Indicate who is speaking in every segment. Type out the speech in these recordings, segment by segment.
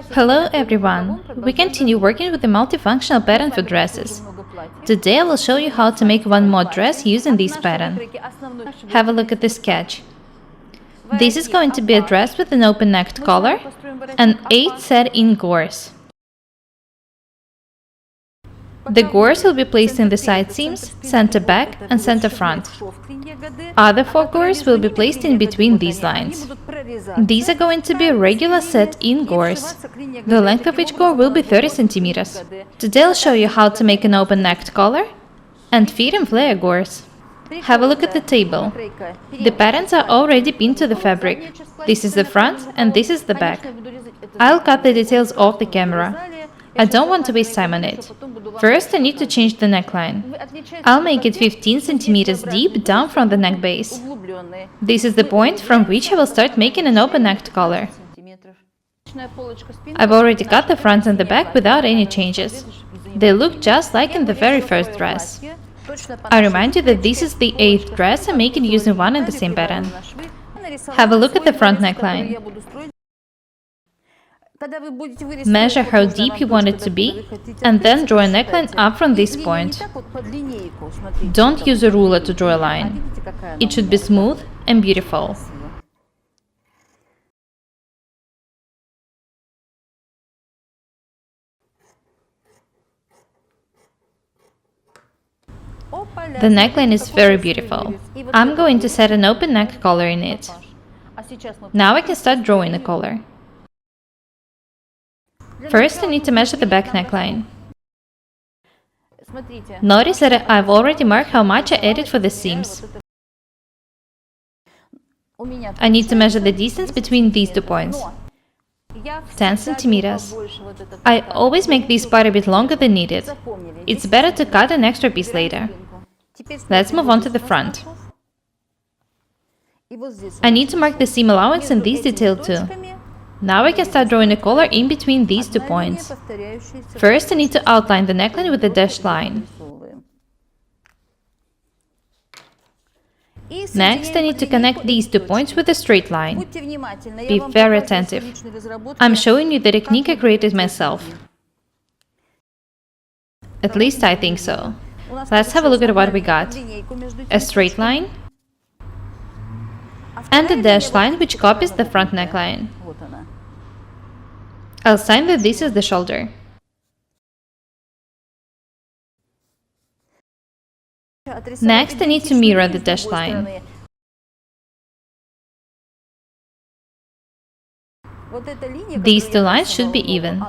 Speaker 1: Hello everyone! We continue working with the multifunctional pattern for dresses. Today I will show you how to make one more dress using this pattern. Have a look at the sketch. This is going to be a dress with an open-necked collar and 8 set-in gores. The gores will be placed in the side seams, center back and center front. Other 4 gores will be placed in between these lines. These are going to be regular set-in gores. The length of each gore will be 30 centimeters. Today I'll show you how to make an open-necked collar and feet and flare gores. Have a look at the table. The patterns are already pinned to the fabric. This is the front and this is the back. I'll cut the details off the camera. I don't want to waste time on it. First, I need to change the neckline. I'll make it 15 centimeters deep down from the neck base. This is the point from which I will start making an open-necked collar. I've already cut the front and the back without any changes. They look just like in the very first dress. I remind you that this is the 8th dress I'm making using one and the same pattern. Have a look at the front neckline. Measure how deep you want it to be, and then draw a neckline up from this point. Don't use a ruler to draw a line. It should be smooth and beautiful. The neckline is very beautiful. I'm going to set an open neck collar in it. Now I can start drawing the collar. First, I need to measure the back neckline. Notice that I've already marked how much I added for the seams. I need to measure the distance between these 2 points. 10 centimeters. I always make this part a bit longer than needed. It's better to cut an extra piece later. Let's move on to the front. I need to mark the seam allowance in this detail too. Now I can start drawing a collar in between these 2 points. First, I need to outline the neckline with a dashed line. Next, I need to connect these 2 points with a straight line. Be very attentive. I'm showing you the technique I created myself. At least I think so. Let's have a look at what we got. A straight line and a dashed line which copies the front neckline. I'll sign that this is the shoulder. Next, I need to mirror the dashed line. These 2 lines should be even.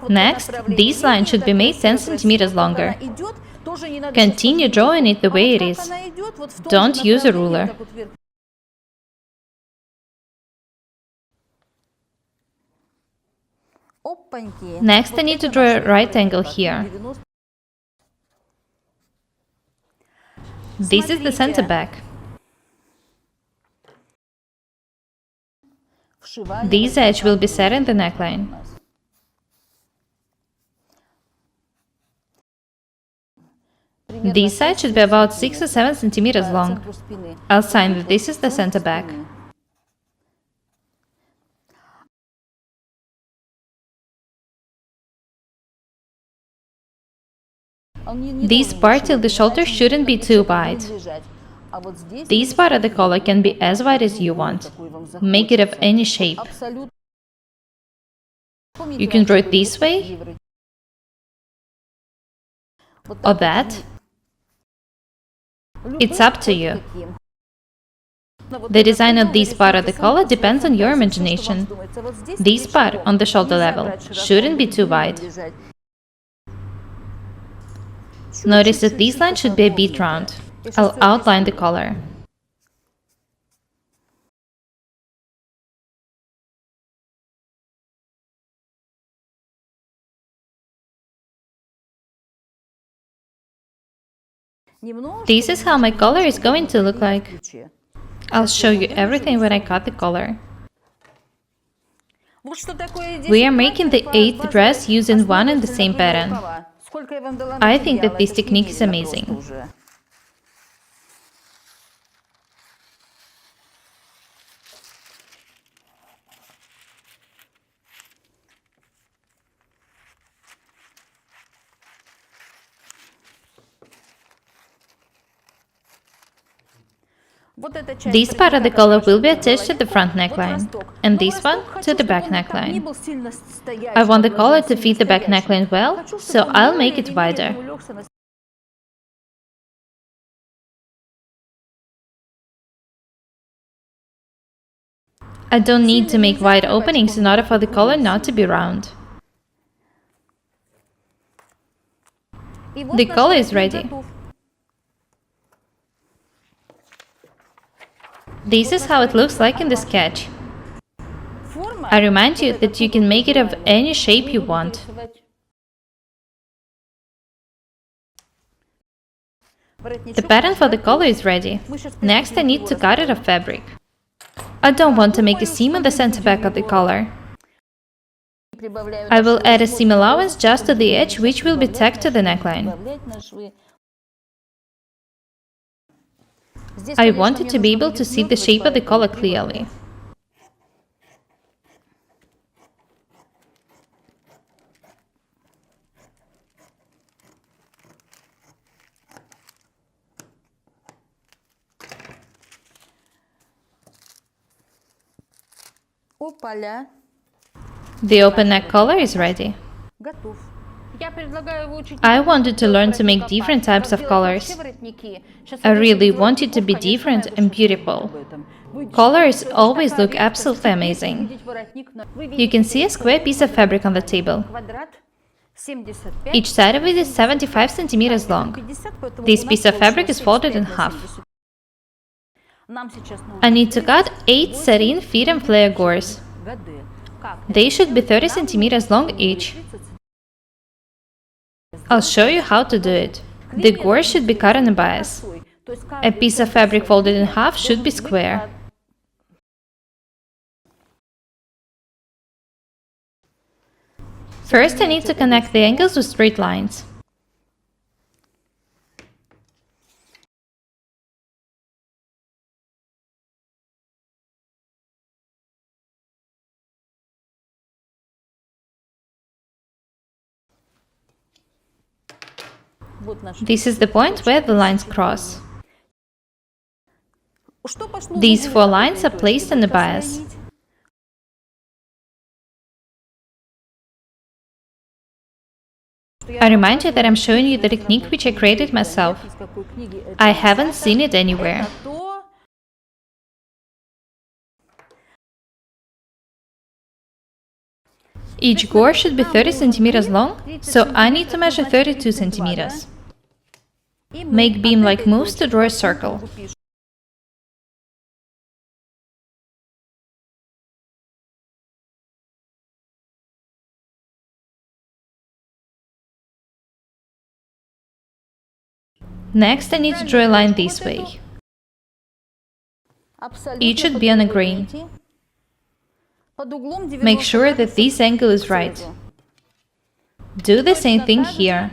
Speaker 1: Next, this line should be made 10 centimeters longer. Continue drawing it the way it is. Don't use a ruler. Next, I need to draw a right angle here. This is the center back. This edge will be set in the neckline. This side should be about 6 or 7 centimeters long. I'll sign that this is the center back. This part till the shoulder shouldn't be too wide. This part of the collar can be as wide as you want. Make it of any shape. You can draw it this way or that. It's up to you. The design of this part of the collar depends on your imagination. This part on the shoulder level shouldn't be too wide. Notice that this line should be a bit round. I'll outline the collar. This is how my collar is going to look like. I'll show you everything when I cut the collar. We are making the 8th dress using one and the same pattern. I think that this technique is amazing. This part of the collar will be attached to the front neckline, and this one to the back neckline. I want the collar to fit the back neckline well, so I'll make it wider. I don't need to make wide openings in order for the collar not to be round. The collar is ready. This is how it looks like in the sketch. I remind you that you can make it of any shape you want. The pattern for the collar is ready. Next, I need to cut it of fabric. I don't want to make a seam on the center back of the collar. I will add a seam allowance just to the edge, which will be tacked to the neckline. I wanted to be able to see the shape of the collar clearly. The open neck collar is ready. I wanted to learn to make different types of collars. I really want it to be different and beautiful. Collars always look absolutely amazing. You can see a square piece of fabric on the table. Each side of it is 75 centimeters long. This piece of fabric is folded in half. I need to cut 8 sateen feet and flare gores. They should be 30 centimeters long each. I'll show you how to do it. The gore should be cut on a bias. A piece of fabric folded in half should be square. First, I need to connect the angles with straight lines. This is the point where the lines cross. These 4 lines are placed on the bias. I remind you that I'm showing you the technique which I created myself. I haven't seen it anywhere. Each gore should be 30 centimeters long, so I need to measure 32 centimeters. Make beam-like moves to draw a circle. Next, I need to draw a line this way. It should be on a grain. Make sure that this angle is right. Do the same thing here.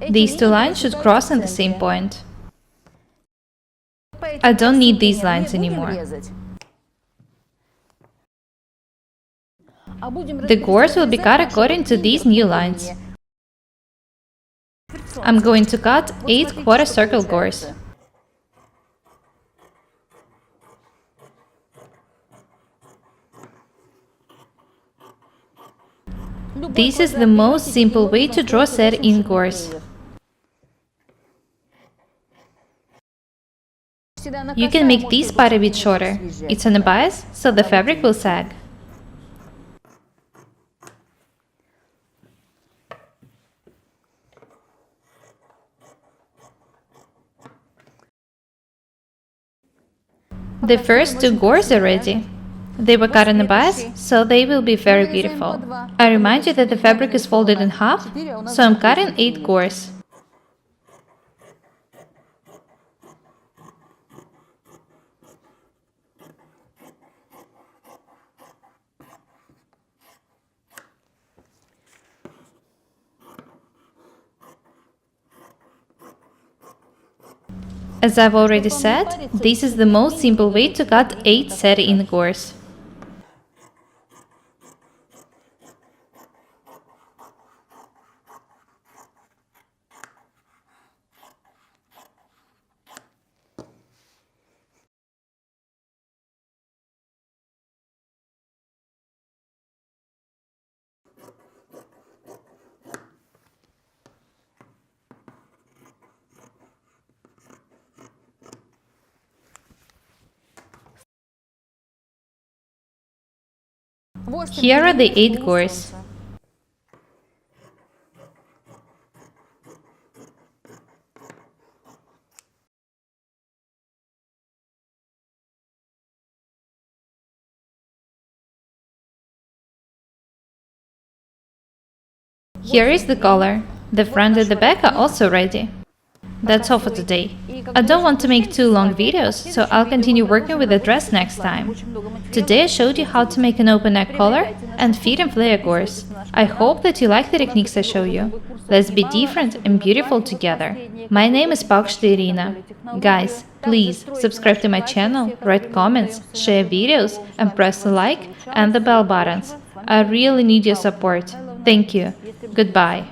Speaker 1: These 2 lines should cross at the same point. I don't need these lines anymore. The gores will be cut according to these new lines. I'm going to cut 8 quarter circle gores. This is the most simple way to draw set-in gores. You can make this part a bit shorter. It's on a bias, so the fabric will sag. The first 2 gores are ready. They were cut in a bias, so they will be very beautiful. I remind you that the fabric is folded in half, so I'm cutting 8 gores. As I've already said, this is the most simple way to cut 8 set-in gores. Here are the 8 gores. Here is the collar. The front and the back are also ready. That's all for today. I don't want to make too long videos, so I'll continue working with the dress next time. Today I showed you how to make an open neck collar and feet and flare gores. I hope that you like the techniques I show you. Let's be different and beautiful together. My name is Pakshta Irina. Guys, please subscribe to my channel, write comments, share videos, and press the like and the bell buttons. I really need your support. Thank you. Goodbye.